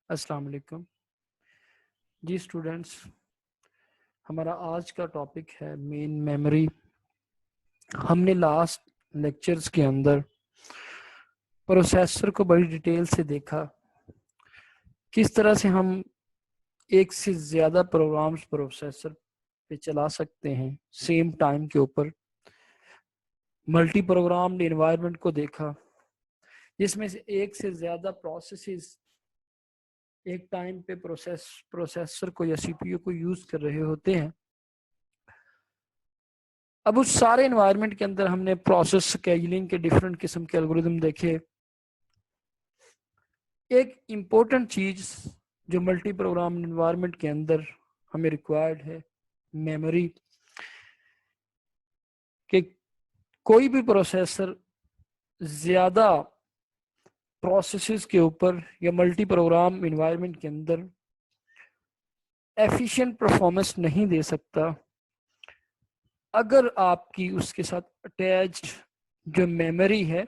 अस्सलाम वालेकुम जी स्टूडेंट्स। हमारा आज का टॉपिक है मेन मेमोरी। हमने लास्ट लेक्चर्स के अंदर प्रोसेसर को बड़ी डिटेल से देखा, किस तरह से हम एक से ज़्यादा प्रोग्राम्स प्रोसेसर पे चला सकते हैं सेम टाइम के ऊपर। मल्टी प्रोग्राम्ड इन्वायरमेंट को देखा, जिसमें से एक से ज़्यादा प्रोसेसेस एक टाइम पे प्रोसेसर को या सीपीयू को यूज़ कर रहे होते हैं। अब उस सारे एनवायरनमेंट के अंदर हमने प्रोसेस स्केजुलिंग के डिफरेंट किस्म के एल्गोरिदम देखे। एक इम्पोर्टेंट चीज जो मल्टी प्रोग्राम एनवायरनमेंट के अंदर हमें रिक्वायर्ड है, मेमोरी। कि कोई भी प्रोसेसर ज्यादा प्रोसेसेस के ऊपर या मल्टी प्रोग्राम एनवायरनमेंट के अंदर एफिशिएंट परफॉर्मेंस नहीं दे सकता अगर आपकी उसके साथ अटैच्ड जो मेमोरी है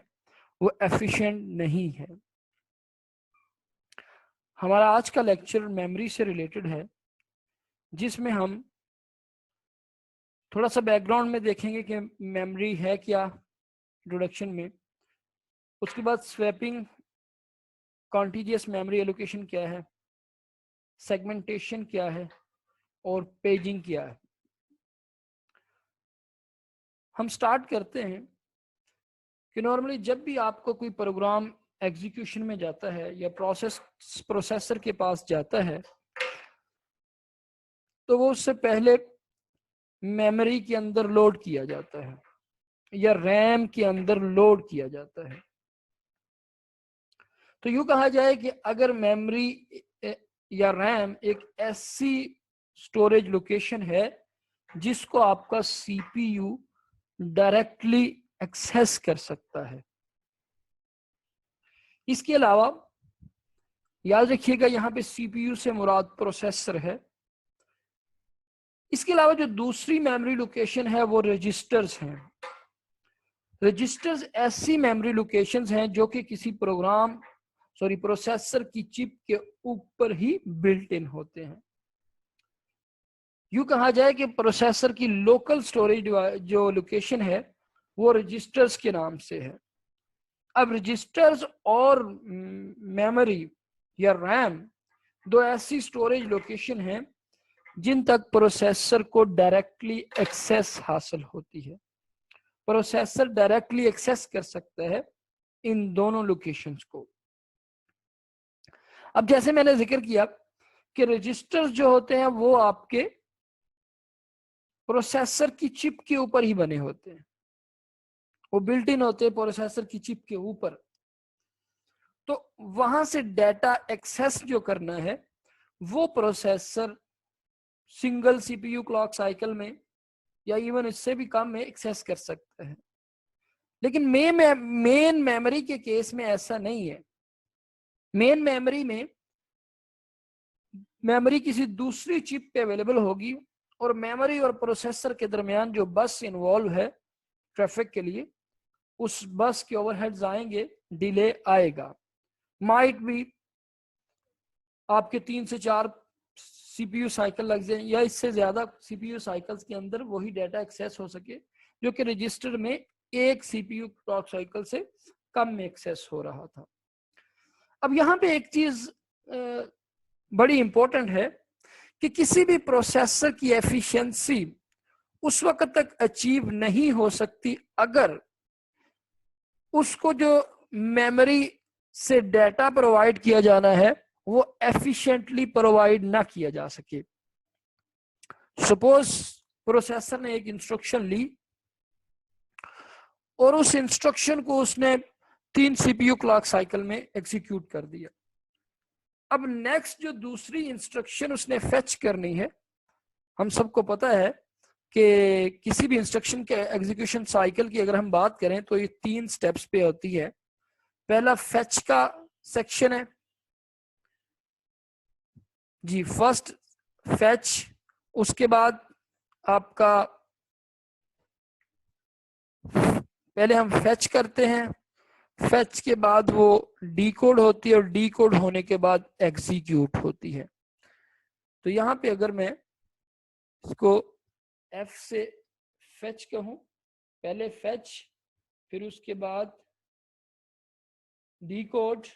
वो एफिशिएंट नहीं है। हमारा आज का लेक्चर मेमोरी से रिलेटेड है, जिसमें हम थोड़ा सा बैकग्राउंड में देखेंगे कि मेमोरी है क्या इंट्रोडक्शन में। उसके बाद स्वैपिंग, कॉन्टिजियस मेमोरी एलोकेशन क्या है, सेगमेंटेशन क्या है और पेजिंग क्या है। हम स्टार्ट करते हैं कि नॉर्मली जब भी आपको कोई प्रोग्राम एग्जीक्यूशन में जाता है या प्रोसेसर के पास जाता है, तो वो उससे पहले मेमोरी के अंदर लोड किया जाता है या रैम के अंदर लोड किया जाता है। तो यूं कहा जाए कि अगर मेमोरी या रैम एक ऐसी स्टोरेज लोकेशन है जिसको आपका सीपीयू डायरेक्टली एक्सेस कर सकता है। इसके अलावा याद रखिएगा, यहां पे सीपीयू से मुराद प्रोसेसर है। इसके अलावा जो दूसरी मेमोरी लोकेशन है वो रजिस्टर्स हैं। रजिस्टर्स ऐसी मेमोरी लोकेशंस हैं जो कि किसी प्रोसेसर की चिप के ऊपर ही बिल्ट इन होते हैं। यूं कहा जाए कि प्रोसेसर की लोकल स्टोरेज जो लोकेशन है वो रजिस्टर्स के नाम से है। अब रजिस्टर्स और मेमोरी या रैम दो ऐसी स्टोरेज लोकेशन हैं जिन तक प्रोसेसर को डायरेक्टली एक्सेस हासिल होती है। प्रोसेसर डायरेक्टली एक्सेस कर सकता है इन दोनों लोकेशंस को। अब जैसे मैंने जिक्र किया कि रजिस्टर्स जो होते हैं वो आपके प्रोसेसर की चिप के ऊपर ही बने होते हैं, वो बिल्ट इन होते हैं प्रोसेसर की चिप के ऊपर। तो वहां से डाटा एक्सेस जो करना है वो processor single CPU clock cycle में या इवन इससे भी कम में एक्सेस कर सकता है। लेकिन मेन मेमोरी के केस में ऐसा नहीं है। मेन मेमोरी में मेमोरी किसी दूसरी चिप पे अवेलेबल होगी और मेमोरी और प्रोसेसर के दरमियान जो बस इन्वॉल्व है ट्रैफिक के लिए, उस बस के ओवरहेड्स आएंगे, डिले आएगा। माइट भी आपके 3 से 4 सीपीयू साइकिल लग जाए या इससे ज्यादा सीपीयू साइकिल्स के अंदर वही डाटा एक्सेस हो सके जो कि रजिस्टर में एक सीपीयू क्लॉक साइकिल से कम में एक्सेस हो रहा था। अब यहाँ पे एक चीज बड़ी इंपॉर्टेंट है कि किसी भी प्रोसेसर की एफिशिएंसी उस वक्त तक अचीव नहीं हो सकती अगर उसको जो मेमोरी से डाटा प्रोवाइड किया जाना है वो एफिशिएंटली प्रोवाइड ना किया जा सके। सपोज प्रोसेसर ने एक इंस्ट्रक्शन ली और उस इंस्ट्रक्शन को उसने 3 सीपीयू क्लॉक साइकिल में एग्जीक्यूट कर दिया। अब नेक्स्ट जो दूसरी इंस्ट्रक्शन उसने फेच करनी है, हम सबको पता है कि किसी भी इंस्ट्रक्शन के एग्जीक्यूशन साइकिल की अगर हम बात करें तो ये 3 स्टेप्स पे होती है। पहला फेच का सेक्शन है जी, फर्स्ट फेच। उसके बाद आपका पहले हम फेच करते हैं, फेच के बाद वो डीकोड होती है और डीकोड होने के बाद एग्जीक्यूट होती है। तो यहाँ पे अगर मैं इसको एफ से फेच कहूं, पहले फेच, फिर उसके बाद डीकोड,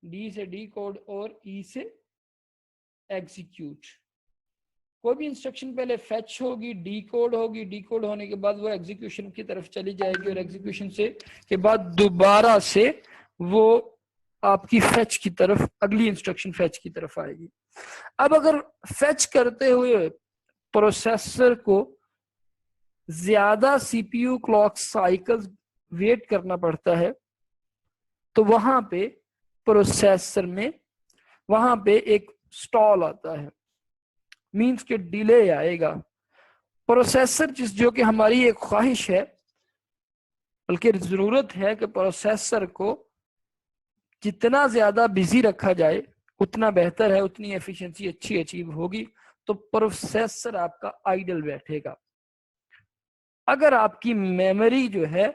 डी से डीकोड और ई से एग्जीक्यूट। कोई भी इंस्ट्रक्शन पहले फेच होगी, डीकोड होगी, डीकोड होने के बाद वो एग्जीक्यूशन की तरफ चली जाएगी और एग्जीक्यूशन से के बाद दोबारा से वो आपकी फेच की तरफ, अगली इंस्ट्रक्शन फेच की तरफ आएगी। अब अगर फेच करते हुए प्रोसेसर को ज्यादा सीपीयू क्लॉक साइकिल्स वेट करना पड़ता है तो वहां पे प्रोसेसर में वहां पे एक स्टॉल आता है, मींस के डिले आएगा। प्रोसेसर जो कि हमारी एक ख्वाहिश है, बल्कि जरूरत है कि प्रोसेसर को जितना ज्यादा बिजी रखा जाए उतना बेहतर है, उतनी एफिशिएंसी अच्छी अचीव होगी। तो प्रोसेसर आपका आइडल बैठेगा। अगर आपकी मेमोरी जो है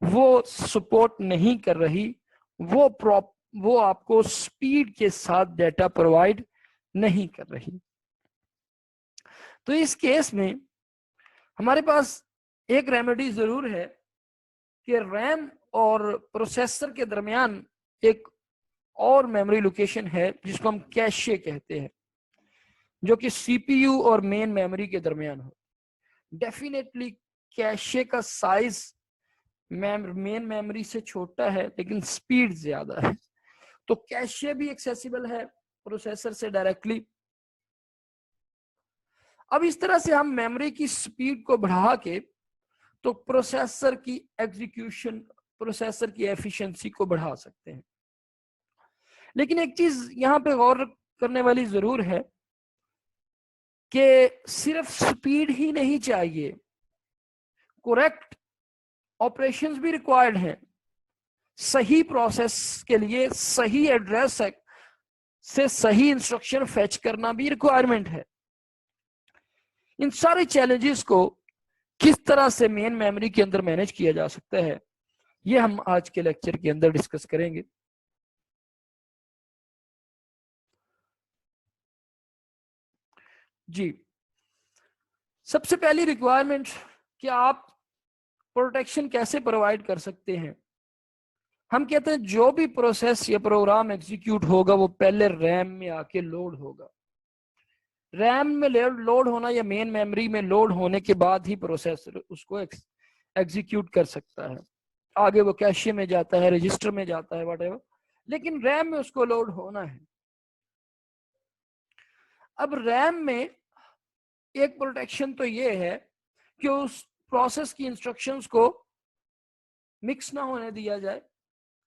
वो सपोर्ट नहीं कर रही, वो आपको स्पीड के साथ डाटा प्रोवाइड नहीं कर रही, तो इस केस में हमारे पास एक रेमेडी जरूर है कि रैम और प्रोसेसर के दरमियान एक और मेमोरी लोकेशन है जिसको हम कैशे कहते हैं, जो कि सीपीयू और मेन मेमोरी के दरमियान हो। डेफिनेटली कैशे का साइज मेन मेमोरी से छोटा है लेकिन स्पीड ज्यादा है, तो कैशे भी एक्सेसिबल है प्रोसेसर से डायरेक्टली। अब इस तरह से हम मेमोरी की स्पीड को बढ़ा के तो प्रोसेसर की एग्जीक्यूशन, प्रोसेसर की एफिशिएंसी को बढ़ा सकते हैं। लेकिन एक चीज यहां पे गौर करने वाली जरूर है कि सिर्फ स्पीड ही नहीं चाहिए, करेक्ट ऑपरेशंस भी रिक्वायर्ड हैं। सही प्रोसेस के लिए सही एड्रेस से सही इंस्ट्रक्शन फेच करना भी रिक्वायरमेंट है। इन सारे चैलेंजेस को किस तरह से मेन मेमोरी के अंदर मैनेज किया जा सकता है, ये हम आज के लेक्चर के अंदर डिस्कस करेंगे। जी, सबसे पहली रिक्वायरमेंट कि आप प्रोटेक्शन कैसे प्रोवाइड कर सकते हैं। हम कहते हैं जो भी प्रोसेस या प्रोग्राम एग्जीक्यूट होगा वो पहले रैम में आके लोड होगा। रैम में लोड होना या मेन मेमोरी में लोड होने के बाद ही प्रोसेसर उसको एग्जीक्यूट कर सकता है। आगे वो कैशे में जाता है, रजिस्टर में जाता है, व्हाटएवर, लेकिन रैम में उसको लोड होना है। अब रैम में एक प्रोटेक्शन तो ये है कि उस प्रोसेस की इंस्ट्रक्शंस को मिक्स ना होने दिया जाए।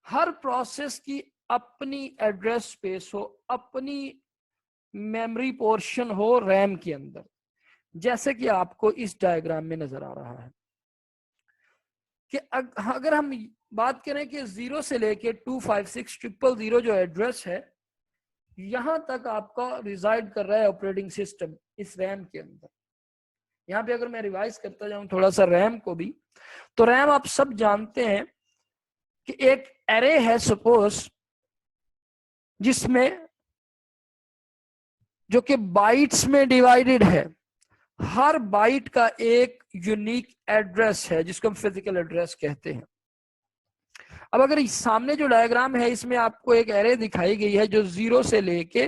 हर प्रोसेस की अपनी एड्रेस स्पेस हो, अपनी मेमोरी पोर्शन हो रैम के अंदर, जैसे कि आपको इस डायग्राम में नजर आ रहा है कि अगर हम बात करें कि 0 से लेके 25600 जो एड्रेस है, यहां तक आपका रिजाइड कर रहा है ऑपरेटिंग सिस्टम इस रैम के अंदर। यहाँ पे अगर मैं रिवाइज करता जाऊं थोड़ा सा रैम को भी, तो रैम आप सब जानते हैं कि एक एरे है सपोज, जिसमें जो कि बाइट्स में डिवाइडेड है। हर बाइट का एक यूनिक एड्रेस है जिसको हम फिजिकल एड्रेस कहते हैं। अब अगर इस सामने जो डायग्राम है इसमें आपको एक एरे दिखाई गई है जो 0 से लेके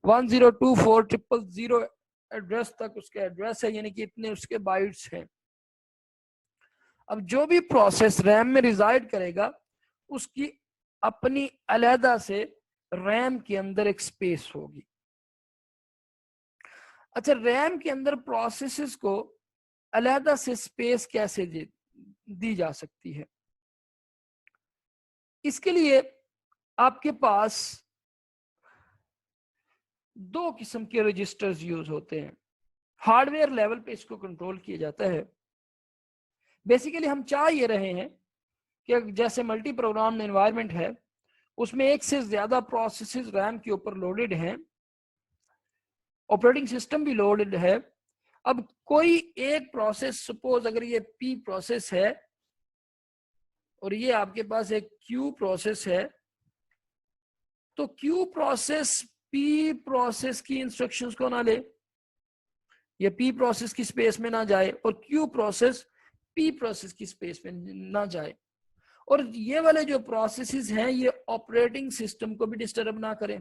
10240000 एड्रेस तक उसके एड्रेस है, यानी कि इतने उसके बाइट्स हैं। अब जो भी प्रोसेस रैम में रिजाइड करेगा उसकी अपनी अलहदा से रैम के अंदर एक स्पेस होगी। अच्छा, रैम के अंदर प्रोसेसेस को अलहदा से स्पेस कैसे दी जा सकती है? इसके लिए आपके पास दो किस्म के रजिस्टर्स यूज होते हैं। हार्डवेयर लेवल पे इसको कंट्रोल किया जाता है। बेसिकली हम चाह ये रहे हैं कि जैसे मल्टी प्रोग्राम एनवायरनमेंट है उसमें एक से ज्यादा प्रोसेसेस रैम के ऊपर लोडेड हैं, ऑपरेटिंग सिस्टम भी लोडेड है। अब कोई एक प्रोसेस, सपोज अगर ये पी प्रोसेस है और ये आपके पास एक क्यू प्रोसेस है, तो क्यू प्रोसेस पी प्रोसेस की इंस्ट्रक्शंस को ना ले, ये पी प्रोसेस की स्पेस में ना जाए, और क्यू प्रोसेस पी प्रोसेस की स्पेस में ना जाए। और ये वाले जो प्रोसेसेस हैं ये ऑपरेटिंग सिस्टम को भी डिस्टर्ब ना करें।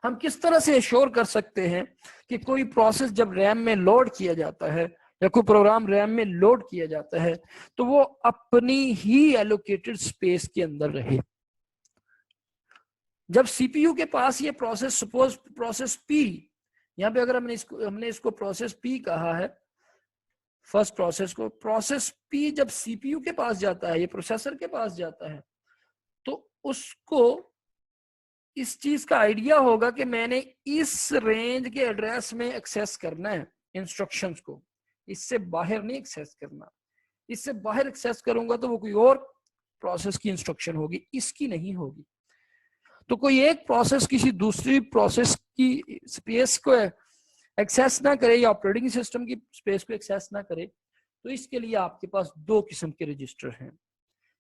हम किस तरह से एश्योर कर सकते हैं कि कोई प्रोसेस जब रैम में लोड किया जाता है या कोई प्रोग्राम रैम में लोड किया जाता है तो वो अपनी ही एलोकेटेड स्पेस के अंदर रहे। जब सीपीयू के पास ये प्रोसेस, सपोज प्रोसेस पी, यहाँ पे अगर हमने इसको प्रोसेस पी कहा है, फर्स्ट प्रोसेस को, प्रोसेस पी जब सीपीयू के पास जाता है, ये प्रोसेसर के पास जाता है, तो उसको इस चीज का आइडिया होगा कि मैंने इस रेंज के एड्रेस में एक्सेस करना है इंस्ट्रक्शंस को, इससे बाहर नहीं एक्सेस करना। इससे बाहर एक्सेस करूंगा तो वो कोई और प्रोसेस की इंस्ट्रक्शन होगी, इसकी नहीं होगी। तो कोई एक प्रोसेस किसी दूसरी प्रोसेस की स्पेस को एक्सेस ना करे या ऑपरेटिंग सिस्टम की स्पेस को एक्सेस ना करे, तो इसके लिए आपके पास दो किस्म के रजिस्टर हैं,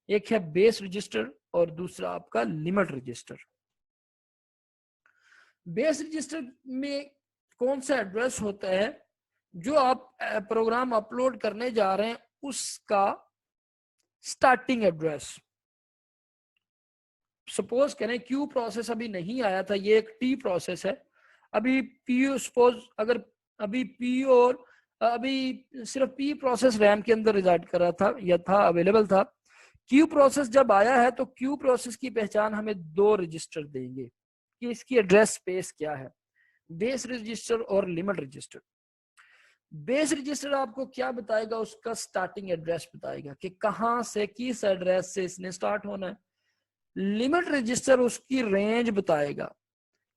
एक है बेस रजिस्टर और दूसरा आपका लिमिट रजिस्टर। बेस रजिस्टर में कौन सा एड्रेस होता है, जो आप प्रोग्राम अपलोड करने जा रहे हैं उसका स्टार्टिंग एड्रेस। सपोज करें क्यू प्रोसेस अभी नहीं आया था, ये एक टी प्रोसेस है, अभी पी, सपोज अगर अभी पी और अभी सिर्फ पी प्रोसेस रैम के अंदर रिजाइड कर रहा था या था अवेलेबल था। क्यू प्रोसेस जब आया है तो क्यू प्रोसेस की पहचान हमें दो रजिस्टर देंगे कि इसकी एड्रेस स्पेस क्या है, बेस रजिस्टर और लिमिट रजिस्टर। बेस रजिस्टर आपको क्या बताएगा, उसका स्टार्टिंग एड्रेस बताएगा कि कहां से किस एड्रेस से इसने स्टार्ट होना है। लिमिट रजिस्टर उसकी रेंज बताएगा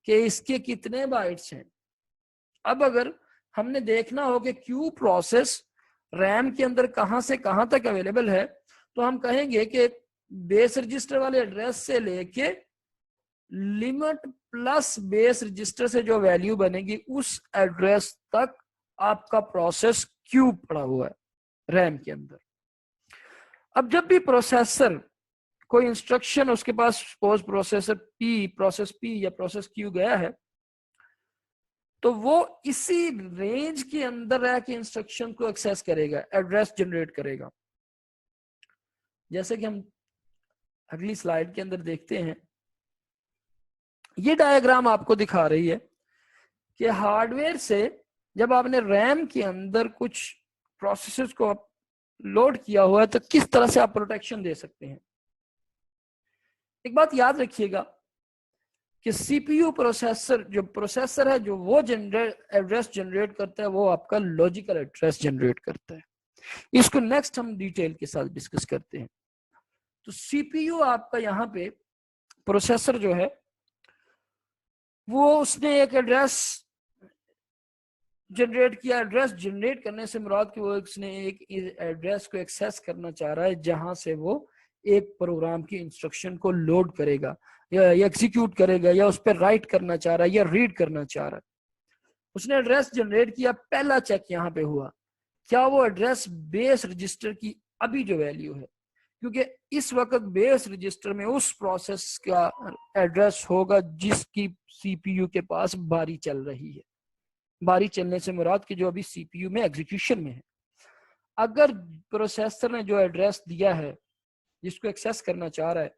कि इसके कितने बाइट्स हैं। अब अगर हमने देखना हो कि क्यू प्रोसेस रैम के अंदर कहां से कहां तक अवेलेबल है, तो हम कहेंगे कि बेस रजिस्टर वाले एड्रेस से लेके लिमिट प्लस बेस रजिस्टर से जो वैल्यू बनेगी उस एड्रेस तक आपका प्रोसेस क्यू पड़ा हुआ है रैम के अंदर। अब जब भी प्रोसेसर कोई इंस्ट्रक्शन उसके पास, सपोज प्रोसेस पी या प्रोसेस क्यू गया है, तो वो इसी रेंज के अंदर रह के इंस्ट्रक्शन को एक्सेस करेगा, एड्रेस जनरेट करेगा। जैसे कि हम अगली स्लाइड के अंदर देखते हैं, ये डायग्राम आपको दिखा रही है कि हार्डवेयर से जब आपने रैम के अंदर कुछ प्रोसेसर्स को लोड किया हुआ है तो किस तरह से आप प्रोटेक्शन दे सकते हैं। एक बात याद रखिएगा कि सीपीयू प्रोसेसर, जो प्रोसेसर है जो वो एड्रेस जनरेट करता है वो आपका लॉजिकल एड्रेस जनरेट करता है। इसको नेक्स्ट हम डिटेल के साथ डिस्कस करते हैं। तो सीपीयू आपका यहाँ पे प्रोसेसर जो है वो उसने एक एड्रेस जनरेट किया। एड्रेस जनरेट करने से मुराद कि वो उसने एक एड्रेस को एक्सेस करना चाह रहा है जहां से वो एक प्रोग्राम की इंस्ट्रक्शन को लोड करेगा या एग्जीक्यूट करेगा या उस पर राइट करना चाह रहा है या रीड करना चाह रहा है। उसने एड्रेस जनरेट किया, पहला चेक यहाँ पे हुआ क्या वो एड्रेस बेस रजिस्टर की अभी जो वैल्यू है, क्योंकि इस वक्त बेस रजिस्टर में उस प्रोसेस का एड्रेस होगा जिसकी सीपीयू के पास बारी चल रही है। बारी चलने से मुराद कि जो अभी सीपीयू में एग्जीक्यूशन में है। अगर प्रोसेसर ने जो एड्रेस दिया है जिसको एक्सेस करना चाह रहा है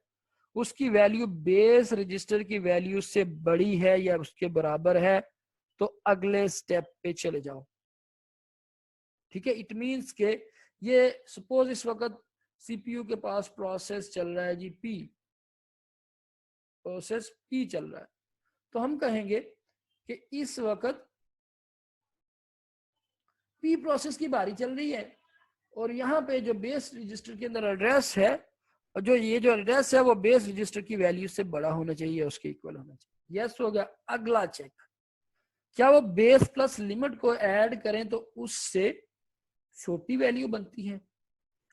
उसकी वैल्यू बेस रजिस्टर की वैल्यू से बड़ी है या उसके बराबर है तो अगले स्टेप पे चले जाओ। ठीक है, इट मींस के ये सपोज इस वक्त सीपीयू के पास प्रोसेस चल रहा है जी पी, प्रोसेस पी चल रहा है, तो हम कहेंगे कि इस वक्त पी प्रोसेस की बारी चल रही है और यहाँ पे जो बेस रजिस्टर के अंदर एड्रेस है और जो ये जो एड्रेस है वो बेस रजिस्टर की वैल्यू से बड़ा होना चाहिए, उसके इक्वल होना चाहिए। यस हो गया। अगला चेक, क्या वो बेस प्लस लिमिट को ऐड करें तो उससे छोटी वैल्यू बनती है?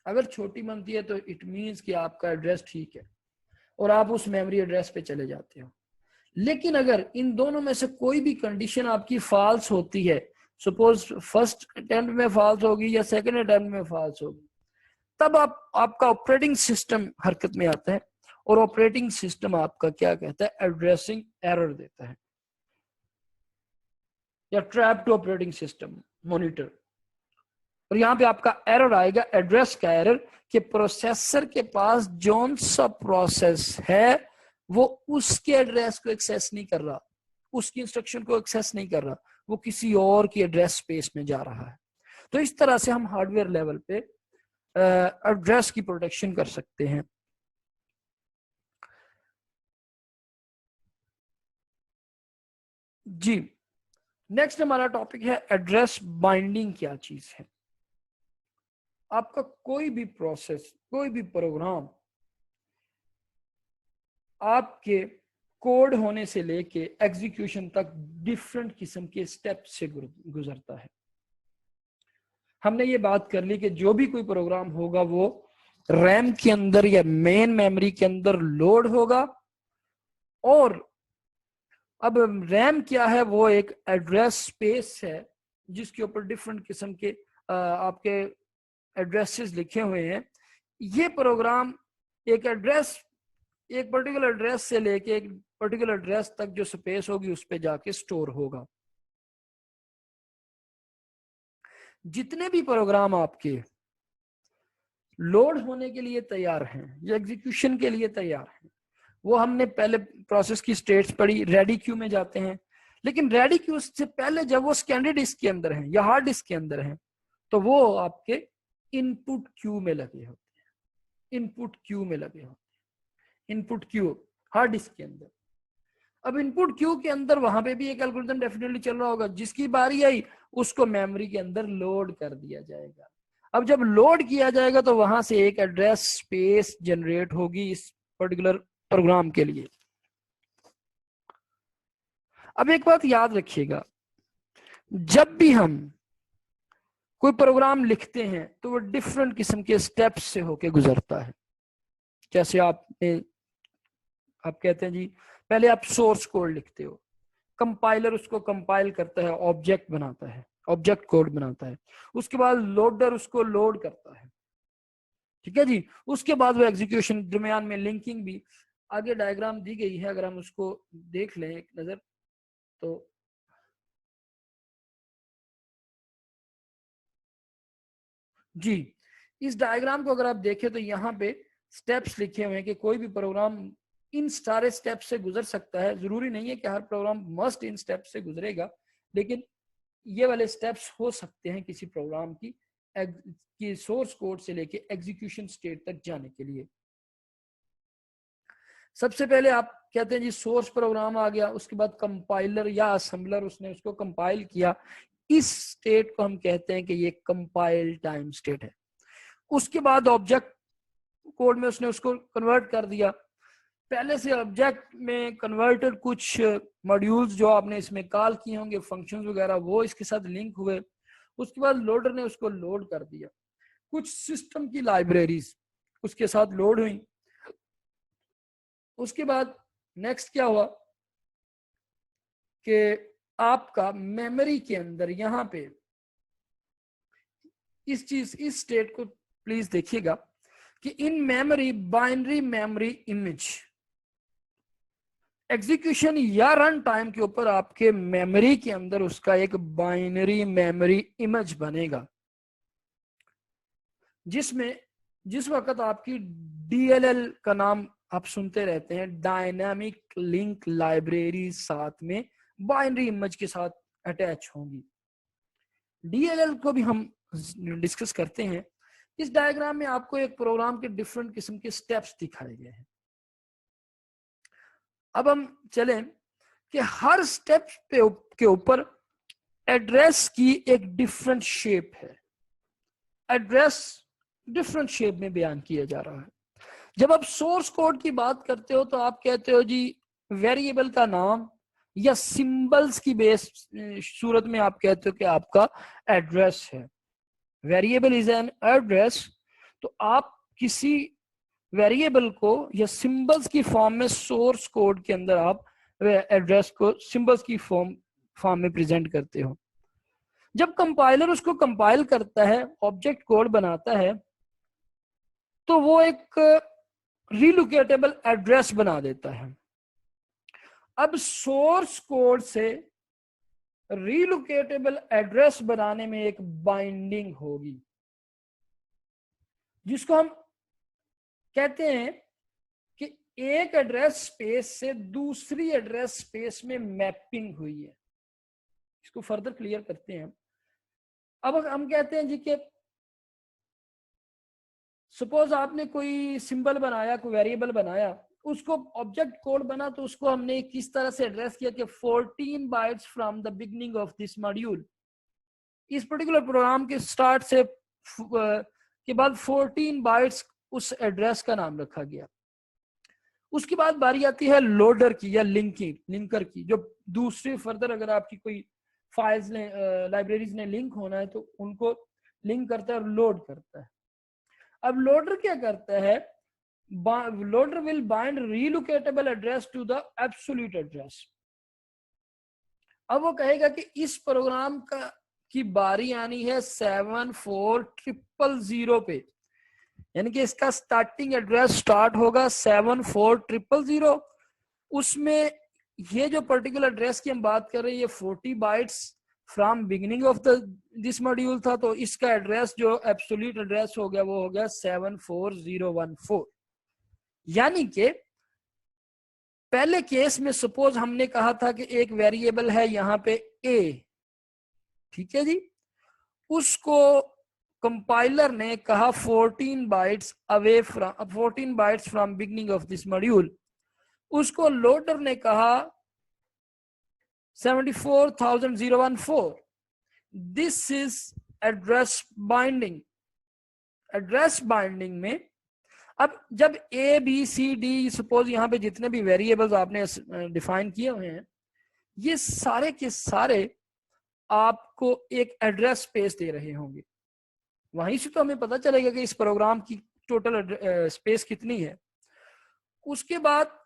अगर छोटी बनती है तो इट मींस कि आपका एड्रेस ठीक है और आप उस मेमोरी एड्रेस पे चले जाते हो। लेकिन अगर इन दोनों में से कोई भी कंडीशन आपकी फॉल्स होती है, सपोज फर्स्ट अटेम्प्ट में फॉल्स होगी या सेकंड अटेम्प्ट में फॉल्स होगी, तब आपका ऑपरेटिंग सिस्टम हरकत में आता है और ऑपरेटिंग सिस्टम आपका क्या कहता है, एड्रेसिंग एरर देता है, या trap to operating system monitor. और यहाँ पे आपका एरर आएगा, एड्रेस का एरर, कि प्रोसेसर के पास जोन सा प्रोसेस है वो उसके एड्रेस को एक्सेस नहीं कर रहा, उसकी इंस्ट्रक्शन को एक्सेस नहीं कर रहा, वो किसी और की एड्रेस स्पेस में जा रहा है। तो इस तरह से हम हार्डवेयर लेवल पे एड्रेस की प्रोटेक्शन कर सकते हैं। जी, नेक्स्ट हमारा टॉपिक है एड्रेस बाइंडिंग। क्या चीज है? आपका कोई भी प्रोसेस, कोई भी प्रोग्राम आपके कोड होने से लेके एग्जीक्यूशन तक डिफरेंट किस्म के स्टेप से गुजरता है। हमने ये बात कर ली कि जो भी कोई प्रोग्राम होगा वो रैम के अंदर या मेन मेमोरी के अंदर लोड होगा, और अब रैम क्या है, वो एक एड्रेस स्पेस है जिसके ऊपर डिफरेंट किस्म के आपके एड्रेसेस लिखे हुए हैं। ये प्रोग्राम एक एड्रेस, एक पर्टिकुलर एड्रेस से लेके एक पर्टिकुलर एड्रेस तक जो स्पेस होगी उस पे जाके स्टोर होगा। जितने भी प्रोग्राम आपके लोड होने के लिए तैयार हैं या एग्जीक्यूशन के लिए तैयार हैं, वो हमने पहले प्रोसेस की स्टेट्स पढ़ी, रेडी क्यू में जाते हैं। लेकिन रेडी क्यू से पहले जब वो स्टैंडर्ड डिस्क के अंदर हैं या हार्ड डिस्क के अंदर हैं, तो वो आपके इनपुट क्यू में लगे होते हैं, इनपुट क्यू में लगे होते हैं, इनपुट क्यू हार्ड डिस्क के अंदर। अब इनपुट क्यू के अंदर वहां पे भी एक एल्गोरिथम डेफिनेटली चल रहा होगा, जिसकी बारी आई उसको मेमोरी के अंदर लोड कर दिया जाएगा। अब जब लोड किया जाएगा तो वहां से एक एड्रेस स्पेस जनरेट होगी इस पर्टिकुलर प्रोग्राम के लिए। अब एक बात याद रखिएगा, जब भी हम कोई प्रोग्राम लिखते हैं तो वो डिफरेंट किस्म के स्टेप्स से होके गुजरता है। जैसे आप कहते हैं जी, पहले आप सोर्स कोड लिखते हो, कंपाइलर उसको कंपाइल करता है, ऑब्जेक्ट बनाता है, ऑब्जेक्ट कोड बनाता है, उसके बाद लोडर उसको लोड करता है, ठीक है जी। उसके बाद वो एग्जीक्यूशन, दरमियान में लिंकिंग भी आगे डायग्राम दी गई है, अगर हम उसको देख लें एक नजर तो जी, इस डायग्राम को अगर आप देखें तो यहाँ पे स्टेप्स लिखे हुए हैं कि कोई भी प्रोग्राम इन सारे स्टेप से गुजर सकता है। जरूरी नहीं है कि हर प्रोग्राम मस्ट इन स्टेप से गुजरेगा, लेकिन ये वाले स्टेप्स हो सकते हैं किसी प्रोग्राम की सोर्स कोड से लेके एग्जीक्यूशन स्टेट तक जाने के लिए। सबसे पहले आप कहते हैं जी सोर्स प्रोग्राम आ गया, उसके बाद कंपाइलर या असेंबलर उसने उसको कंपाइल किया, इस स्टेट को हम कहते हैं कि ये कंपाइल टाइम स्टेट है। उसके बाद ऑब्जेक्ट कोड में उसने उसको कन्वर्ट कर दिया, पहले से ऑब्जेक्ट में कन्वर्टेड कुछ मॉड्यूल्स जो आपने इसमें कॉल किए होंगे, फंक्शंस वगैरह, वो इसके साथ लिंक हुए। उसके बाद लोडर ने उसको लोड कर दिया, कुछ सिस्टम की लाइब्रेरीज उसके साथ लोड हुई। उसके बाद नेक्स्ट क्या हुआ कि आपका मेमोरी के अंदर यहां पे इस स्टेट को प्लीज देखिएगा कि in memory, binary memory image, execution या रन टाइम के ऊपर आपके मेमोरी के अंदर उसका एक बाइनरी मेमोरी इमेज बनेगा, जिसमें जिस वक्त आपकी DLL का नाम आप सुनते रहते हैं, डायनामिक लिंक लाइब्रेरी, साथ में बाइनरी इमेज के साथ अटैच होंगी। DLL को भी हम डिस्कस करते हैं। इस डायग्राम में आपको एक प्रोग्राम के डिफरेंट किस्म के स्टेप्स दिखाए गए हैं। अब हम चलें कि हर स्टेप के ऊपर एड्रेस की एक डिफरेंट शेप है, एड्रेस डिफरेंट शेप में बयान किया जा रहा है। जब आप सोर्स कोड की बात करते हो तो आप कहते हो जी वेरिएबल का नाम या सिंबल्स की बेस सूरत में आप कहते हो कि आपका एड्रेस है, वेरिएबल इज एन एड्रेस। तो आप किसी वेरिएबल को या सिंबल्स की फॉर्म में सोर्स कोड के अंदर आप एड्रेस को सिंबल्स की फॉर्म में प्रेजेंट करते हो। जब कंपाइलर उसको कंपाइल करता है, ऑब्जेक्ट कोड बनाता है, तो वो एक रिलोकेटेबल एड्रेस बना देता है। अब सोर्स कोड से रिलोकेटेबल एड्रेस बनाने में एक बाइंडिंग होगी, जिसको हम कहते हैं कि एक एड्रेस स्पेस से दूसरी एड्रेस स्पेस में मैपिंग हुई है। इसको फर्दर क्लियर करते हैं। अब हम कहते हैं जी कि सपोज आपने कोई सिंबल बनाया, कोई वेरिएबल बनाया, उसको ऑब्जेक्ट कोड बना, तो उसको हमने किस तरह से एड्रेस किया कि 14 bytes from the beginning of this module. इस पर्टिकुलर प्रोग्राम के स्टार्ट से के बाद 14 बाइट्स उस एड्रेस का नाम रखा गया। उसके बाद बारी आती है लोडर की या लिंकर की, जो दूसरे फर्दर अगर आपकी कोई फाइल्स ने लाइब्रेरीज ने लिंक होना है तो उनको लिंक करता है और लोड करता है। अब लोडर क्या करता है, loader will bind relocatable address to the absolute address. अब वो कहेगा कि इस प्रोग्राम की बारी आनी है 74000 पे, यानी कि इसका स्टार्टिंग एड्रेस स्टार्ट होगा 74000। उसमें ये जो पर्टिकुलर एड्रेस की हम बात कर रहे हैं, ये 40 bytes from beginning of this module था, तो इसका एड्रेस जो एब्सोल्यूट एड्रेस हो गया वो हो गया 74014। यानी कि पहले केस में सपोज हमने कहा था कि एक वेरिएबल है यहाँ पे a, ठीक है जी, उसको कंपाइलर ने कहा 14 bytes away from 14 bytes from beginning of this module. उसको लोडर ने कहा 74014। This is address binding. Address binding में अब जब A B C D, suppose यहाँ पे जितने भी वेरिएबल्स आपने डिफाइन किए हुए हैं, ये सारे के सारे आपको एक एड्रेस स्पेस दे रहे होंगे। वहीं से तो हमें पता चलेगा कि इस प्रोग्राम की टोटल स्पेस कितनी है। उसके बाद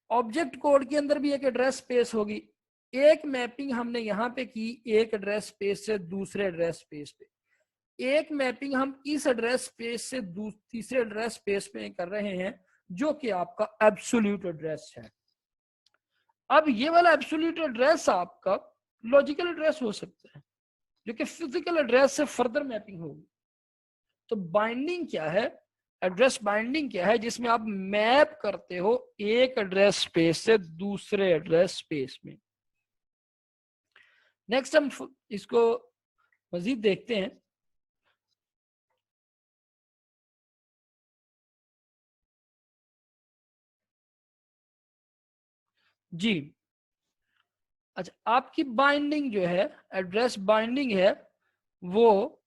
ऑब्जेक्ट कोड के अंदर भी एक एड्रेस स्पेस होगी। एक मैपिंग हमने यहाँ पे की एक एड्रेस स्पेस से दूसरे एड्रेस स्पेस पे, एक मैपिंग हम इस एड्रेस स्पेस से तीसरे एड्रेस स्पेस पे कर रहे हैं, जो कि आपका एब्सोल्यूट एड्रेस है। अब ये वाला एब्सोल्यूट एड्रेस आपका लॉजिकल एड्रेस हो सकता है, जो कि फिजिकल एड्रेस से फर्दर मैपिंग होगी। तो बाइंडिंग क्या है, एड्रेस बाइंडिंग क्या है, जिसमें आप मैप करते हो एक एड्रेस स्पेस से दूसरे एड्रेस स्पेस में। नेक्स्ट हम इसको मजीद देखते हैं। जी अच्छा, आपकी बाइंडिंग जो है, एड्रेस बाइंडिंग है, वो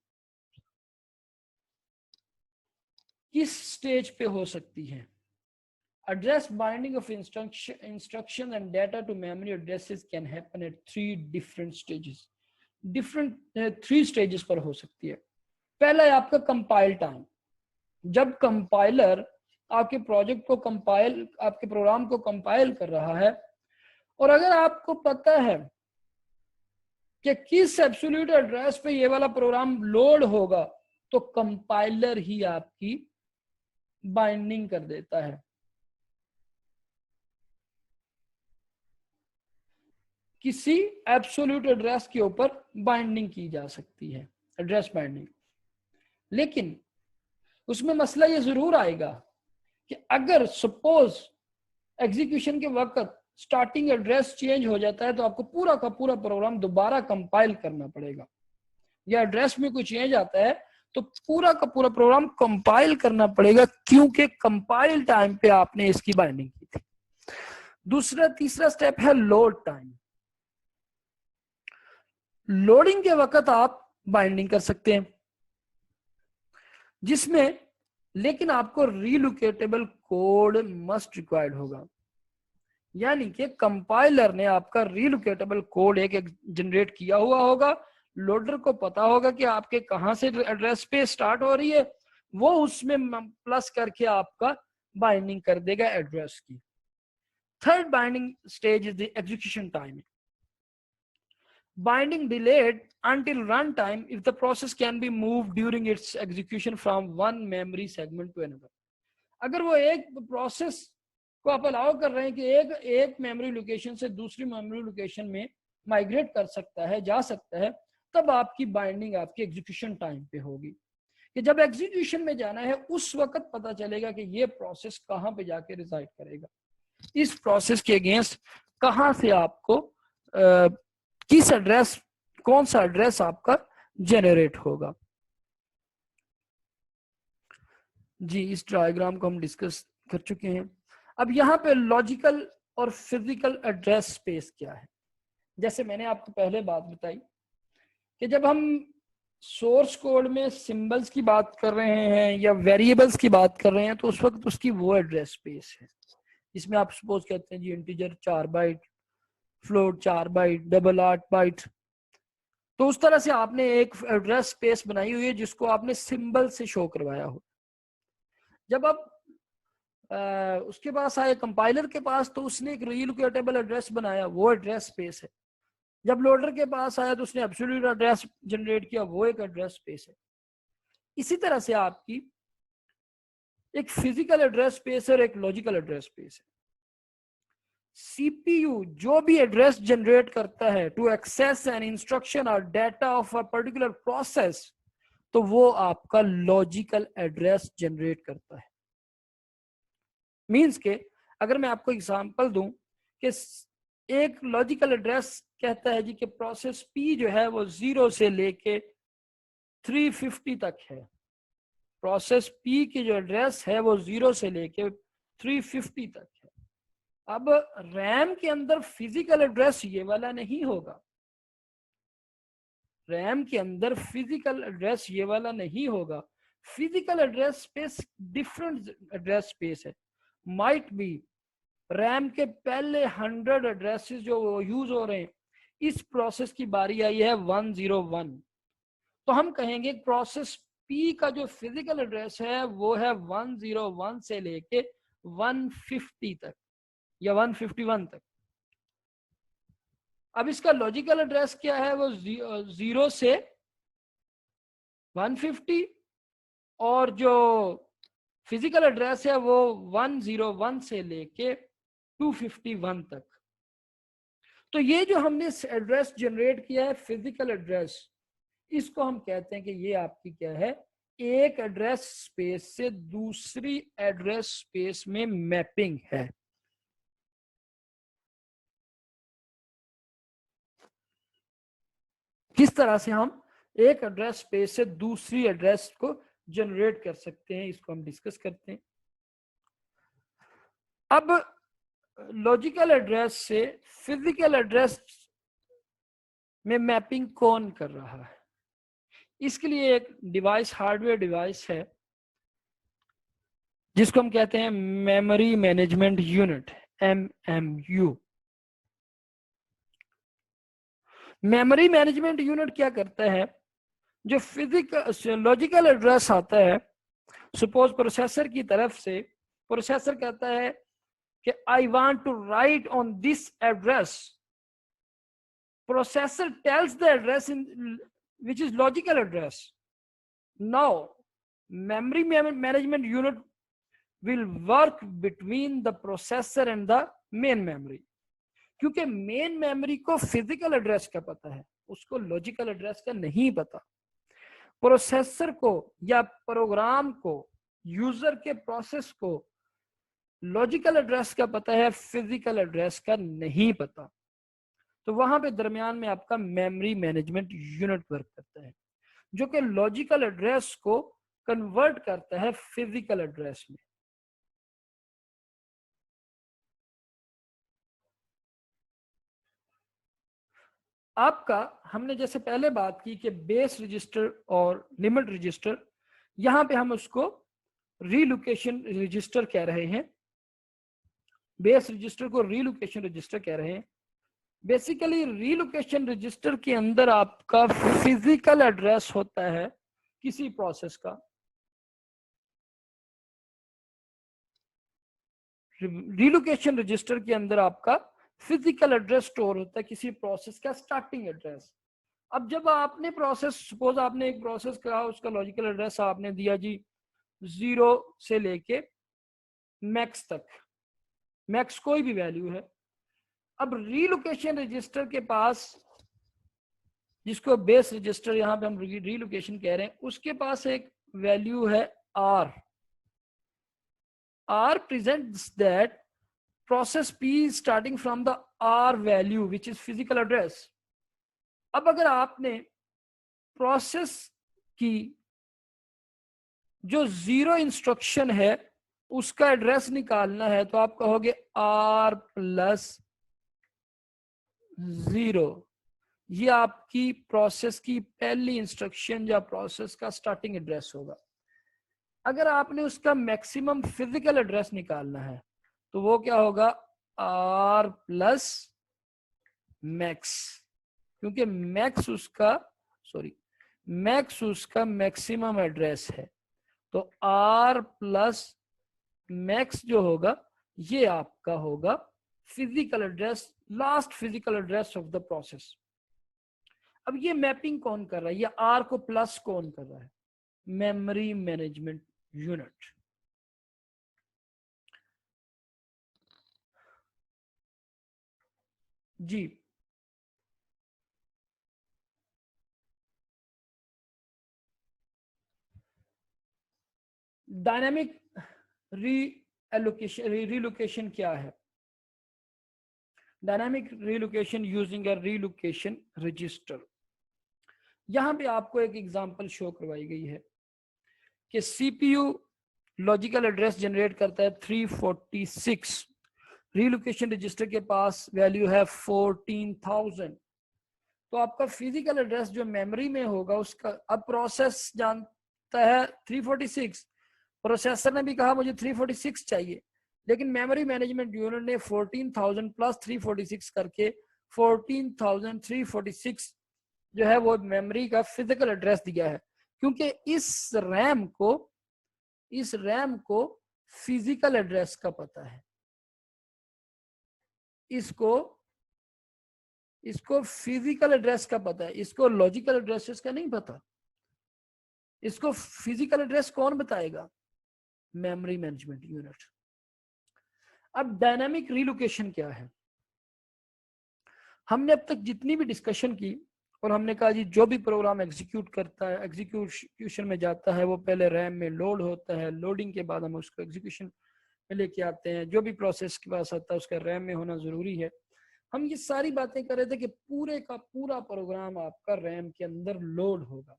किस स्टेज पे हो सकती है? Address binding of instruction and data to memory addresses can happen at 3 different stages. Different 3 stages पर हो सकती है। पहला है आपका कंपाइल टाइम। जब कंपाइलर आपके प्रोजेक्ट को कंपाइल, आपके प्रोग्राम को कंपाइल कर रहा है, और अगर आपको पता है कि किस एब्सोल्यूट एड्रेस पे ये वाला प्रोग्राम लोड होगा, तो कंपाइलर ही आपकी बाइंडिंग कर देता है। किसी एब्सोल्यूट एड्रेस के ऊपर बाइंडिंग की जा सकती है, एड्रेस बाइंडिंग। लेकिन उसमें मसला ये जरूर आएगा कि अगर सपोज एग्जीक्यूशन के वक्त स्टार्टिंग एड्रेस चेंज हो जाता है, तो आपको पूरा का पूरा प्रोग्राम दोबारा कंपाइल करना पड़ेगा। या एड्रेस में कोई चेंज आता है तो पूरा का पूरा प्रोग्राम कंपाइल करना पड़ेगा, क्योंकि कंपाइल टाइम पे आपने इसकी बाइंडिंग की थी। तीसरा स्टेप है लोड टाइम। लोडिंग के वक्त आप बाइंडिंग कर सकते हैं, जिसमें लेकिन आपको रिलोकेटेबल कोड मस्ट रिक्वायर्ड होगा। यानी कि कंपाइलर ने आपका रिलोकेटेबल कोड एक जनरेट किया हुआ होगा, लोडर को पता होगा कि आपके कहां से एड्रेस पे स्टार्ट हो रही है, वो उसमें प्लस करके आपका बाइंडिंग कर देगा एड्रेस की। Third binding stage is the execution time. Binding delayed until runtime if the process can be moved during its execution from one memory segment to another. अगर वो एक प्रोसेस को आप अलाउ कर रहे हैं कि एक मेमोरी लोकेशन से दूसरी मेमोरी लोकेशन में माइग्रेट कर सकता है, जा सकता है, तब आपकी बाइंडिंग आपके एग्जीक्यूशन टाइम पे होगी। कि जब एग्जीक्यूशन में जाना है उस वक्त पता चलेगा कि ये प्रोसेस कहाँ पे जाके रिजाइड करेगा, इस प्रोसेस के अगेंस्ट कहाँ से आपको किस एड्रेस, कौन सा एड्रेस आपका जनरेट होगा। जी, इस डायग्राम को हम डिस्कस कर चुके हैं। अब यहाँ पे लॉजिकल और फिजिकल एड्रेस स्पेस क्या है। जैसे मैंने आपको पहले बात बताई कि जब हम सोर्स कोड में सिंबल्स की बात कर रहे हैं या वेरिएबल्स की बात कर रहे हैं तो उस वक्त उसकी वो एड्रेस स्पेस है जिसमें आप सपोज कहते हैं जी integer 4 byte, float 4 byte, double 8 byte. तो उस तरह से आपने एक एड्रेस स्पेस बनाई हुई है जिसको आपने सिंबल से शो करवाया हो। जब आप उसके पास आए कंपाइलर के पास तो उसने एक रीलोकेटेबल एड्रेस बनाया, वो एड्रेस स्पेस है। जब लोडर के पास आया तो उसने एब्सोल्यूट एड्रेस जनरेट किया, वो एक एड्रेस स्पेस है। इसी तरह से आपकी एक फिजिकल एड्रेस स्पेस और एक लॉजिकल एड्रेस स्पेस है। सीपीयू जो भी एड्रेस जनरेट करता है टू एक्सेस एन इंस्ट्रक्शन और data of a particular process, तो वो आपका लॉजिकल एड्रेस जनरेट करता है। मींस के अगर मैं आपको एग्जांपल दूं कि एक लॉजिकल एड्रेस कहता है जी कि प्रोसेस पी जो है वो 0 से लेके 350 तक है। प्रोसेस पी की जो एड्रेस है वो 0 से लेके 350 तक है। अब रैम के अंदर फिजिकल एड्रेस ये वाला नहीं होगा, रैम के अंदर फिजिकल एड्रेस ये वाला नहीं होगा। Physical address space different address space है। माइट बी रैम के पहले 100 एड्रेसेस जो यूज हो रहे हैं, इस प्रोसेस की बारी आई है 101, तो हम कहेंगे प्रोसेस पी का जो फिजिकल एड्रेस है वो है 101 से लेके 150 तक या 151 तक। अब इसका लॉजिकल एड्रेस क्या है, वो 0 से 150, और जो फिजिकल एड्रेस है वो 101 से लेके 251 तक। तो ये जो हमने एड्रेस जनरेट किया है फिजिकल एड्रेस, इसको हम कहते हैं कि ये आपकी क्या है, एक एड्रेस स्पेस से दूसरी एड्रेस स्पेस में मैपिंग है। किस तरह से हम एक एड्रेस स्पेस से दूसरी एड्रेस को जनरेट कर सकते हैं, इसको हम डिस्कस करते हैं। अब लॉजिकल एड्रेस से फिजिकल एड्रेस में मैपिंग कौन कर रहा है, इसके लिए एक डिवाइस, हार्डवेयर डिवाइस है जिसको हम कहते हैं memory management unit, MMU। Memory management unit क्या करता है, जो फिजिकल लॉजिकल एड्रेस आता है, सपोज प्रोसेसर की तरफ से, प्रोसेसर कहता है कि I want to write on this address, processor tells the address in which is logical address. Now memory management unit will work between the processor and the main memory, क्योंकि main memory को physical address का पता है, उसको logical address का नहीं पता। Processor को या प्रोग्राम को, यूजर के प्रोसेस को लॉजिकल एड्रेस का पता है, फिजिकल एड्रेस का नहीं पता। तो वहां पे दरमियान में आपका मेमोरी मैनेजमेंट यूनिट वर्क करता है, जो कि लॉजिकल एड्रेस को कन्वर्ट करता है फिजिकल एड्रेस में। आपका हमने जैसे पहले बात की कि बेस रजिस्टर और लिमिट रजिस्टर, यहां पे हम उसको रीलोकेशन रजिस्टर कह रहे हैं, बेस रजिस्टर को रीलोकेशन रजिस्टर कह रहे हैं। बेसिकली रीलोकेशन रजिस्टर के अंदर आपका फिजिकल एड्रेस होता है किसी प्रोसेस का, रीलोकेशन रजिस्टर के अंदर आपका फिजिकल एड्रेस स्टोर होता है किसी प्रोसेस का स्टार्टिंग एड्रेस। अब जब आपने प्रोसेस, सपोज आपने एक प्रोसेस कहा, उसका लॉजिकल एड्रेस आपने दिया जी 0 से लेके मैक्स तक, मैक्स कोई भी वैल्यू है। अब रीलोकेशन रजिस्टर के पास, जिसको बेस रजिस्टर यहां पे हम रीलोकेशन कह रहे हैं, उसके पास एक वैल्यू है R. R presents that process P is starting from the R value which is physical address। अब अगर आपने प्रोसेस की जो 0 इंस्ट्रक्शन है उसका एड्रेस निकालना है तो आप कहोगे R प्लस 0। ये आपकी प्रोसेस की पहली इंस्ट्रक्शन या प्रोसेस का स्टार्टिंग एड्रेस होगा। अगर आपने उसका मैक्सिमम फिजिकल एड्रेस निकालना है तो वो क्या होगा, R प्लस मैक्स, क्योंकि मैक्स उसका मैक्सिमम एड्रेस है। तो R प्लस मैक्स जो होगा ये आपका होगा physical address, last physical address of the process. अब ये मैपिंग कौन कर रहा है, ये R को प्लस कौन कर रहा है, मेमोरी मैनेजमेंट यूनिट। जी, डायनामिक रीलोकेशन क्या है? Dynamic relocation using a relocation register. यहां पे आपको एक एग्जांपल शो करवाई गई है कि सीपीयू लॉजिकल एड्रेस जनरेट करता है 346, रीलोकेशन रजिस्टर के पास वैल्यू है 14,000। तो आपका फिजिकल एड्रेस जो मेमोरी में होगा उसका, अब प्रोसेस जानता है 346, प्रोसेसर ने भी कहा मुझे 346 चाहिए, लेकिन मेमोरी मैनेजमेंट यूनिट ने 14,000 प्लस 346 करके 14,346 जो है वो मेमोरी का फिजिकल एड्रेस दिया है। क्योंकि इस रैम को फिजिकल एड्रेस का पता है, इसको फिजिकल एड्रेस का पता है, इसको लॉजिकल एड्रेसेस का नहीं पता। इसको फिजिकल एड्रेस कौन बताएगा, मेमोरी मैनेजमेंट यूनिट। अब डायनामिक रीलोकेशन क्या है? हमने अब तक जितनी भी डिस्कशन की और हमने कहा जी जो भी प्रोग्राम एग्जीक्यूट करता है, एग्जीक्यूशन में जाता है, वो पहले रैम में लोड होता है, लोडिंग के बाद हम उसको एग्जीक्यूशन में लेके आते हैं। जो भी प्रोसेस के पास आता है उसका रैम में होना जरूरी है। हम ये सारी बातें कर रहे थे कि पूरे का पूरा प्रोग्राम आपका रैम के अंदर लोड होगा,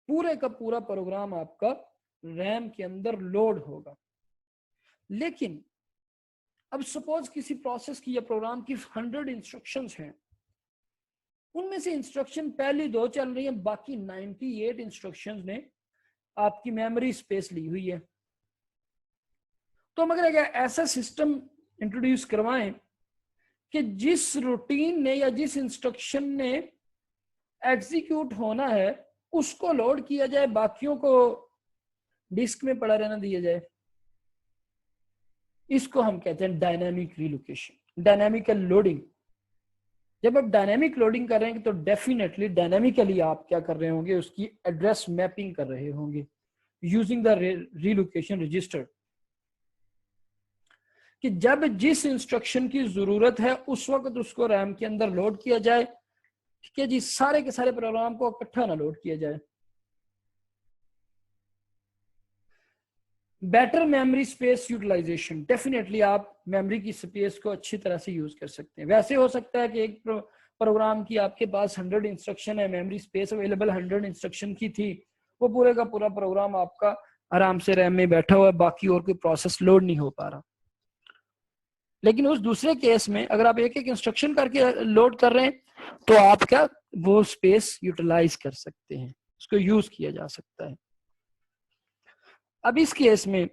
पूरे का पूरा प्रोग्राम आपका रैम के अंदर लोड होगा। लेकिन अब सपोज किसी प्रोसेस की या प्रोग्राम की 100 इंस्ट्रक्शंस हैं, उनमें से इंस्ट्रक्शन पहली 2 चल रही हैं, बाकी 98 इंस्ट्रक्शंस ने आपकी मेमोरी स्पेस ली हुई है। तो हम अगर ऐसा सिस्टम इंट्रोड्यूस करवाएं कि जिस रूटीन ने या जिस इंस्ट्रक्शन ने एग्जीक्यूट होना है उसको लोड किया जाए, बाकियों को डिस्क में पड़ा रहना दिया जाए, इसको हम कहते हैं डायनामिक रीलोकेशन, डायनामिकल लोडिंग। जब आप डायनामिक लोडिंग कर रहे हैं तो डेफिनेटली डायनामिकली आप क्या कर रहे होंगे, उसकी एड्रेस मैपिंग कर रहे होंगे यूजिंग द रीलोकेशन रजिस्टर, कि जब जिस इंस्ट्रक्शन की जरूरत है उस वक्त उसको रैम के अंदर लोड किया जाए। ठीक है जी, सारे के सारे प्रोग्राम को इकट्ठा ना लोड किया जाए। Better memory space utilisation, definitely आप मेमोरी की स्पेस को अच्छी तरह से यूज कर सकते हैं। वैसे हो सकता है कि एक प्रोग्राम की आपके पास 100 इंस्ट्रक्शन है, मेमोरी स्पेस अवेलेबल 100 इंस्ट्रक्शन की थी, वो पूरे का पूरा प्रोग्राम आपका आराम से रैम में बैठा हुआ है, बाकी और कोई प्रोसेस लोड नहीं हो पा रहा। लेकिन उस दूसरे केस में अगर आप एक एक इंस्ट्रक्शन करके लोड कर रहे हैं तो आप क्या वो स्पेस यूटिलाइज कर सकते हैं, उसको यूज किया जा सकता है। अब इस केस में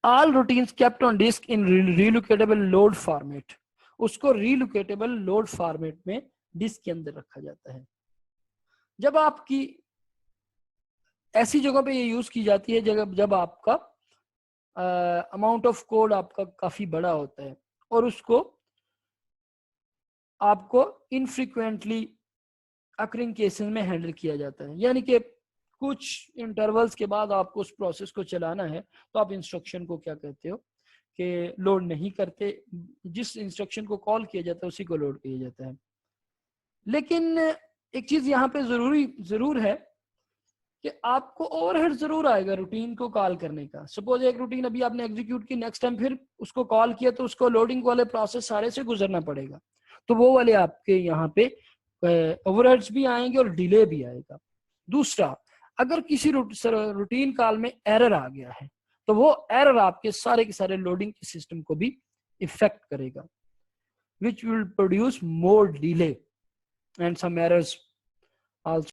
all routines kept on disk in relocatable load format, उसको रीलोकेटेबल लोड फॉर्मेट में डिस्क के अंदर रखा जाता है। जब आपकी ऐसी जगह पे ये यूज की जाती है जब आपका अमाउंट ऑफ कोड आपका काफी बड़ा होता है और उसको आपको इनफ्रीक्वेंटली अकरिंग केसेस में हैंडल किया जाता है। यानी कि कुछ इंटरवल्स के बाद आपको उस प्रोसेस को चलाना है, तो आप इंस्ट्रक्शन को क्या कहते हो कि लोड नहीं करते, जिस इंस्ट्रक्शन को कॉल किया जाता है उसी को लोड किया जाता है। लेकिन एक चीज यहाँ पे जरूर है कि आपको ओवरहेड जरूर आएगा रूटीन को कॉल करने का। सपोज एक रूटीन अभी आपने एग्जीक्यूट की, नेक्स्ट टाइम फिर उसको कॉल किया तो उसको लोडिंग वाले प्रोसेस सारे से गुजरना पड़ेगा, तो वो वाले आपके यहाँ पे ओवरहेड्स भी आएंगे और डिले भी आएगा। दूसरा, अगर किसी रूटीन कॉल में एरर आ गया है तो वो एरर आपके सारे के सारे लोडिंग सिस्टम को भी इफेक्ट करेगा, which will produce more delay and some errors also.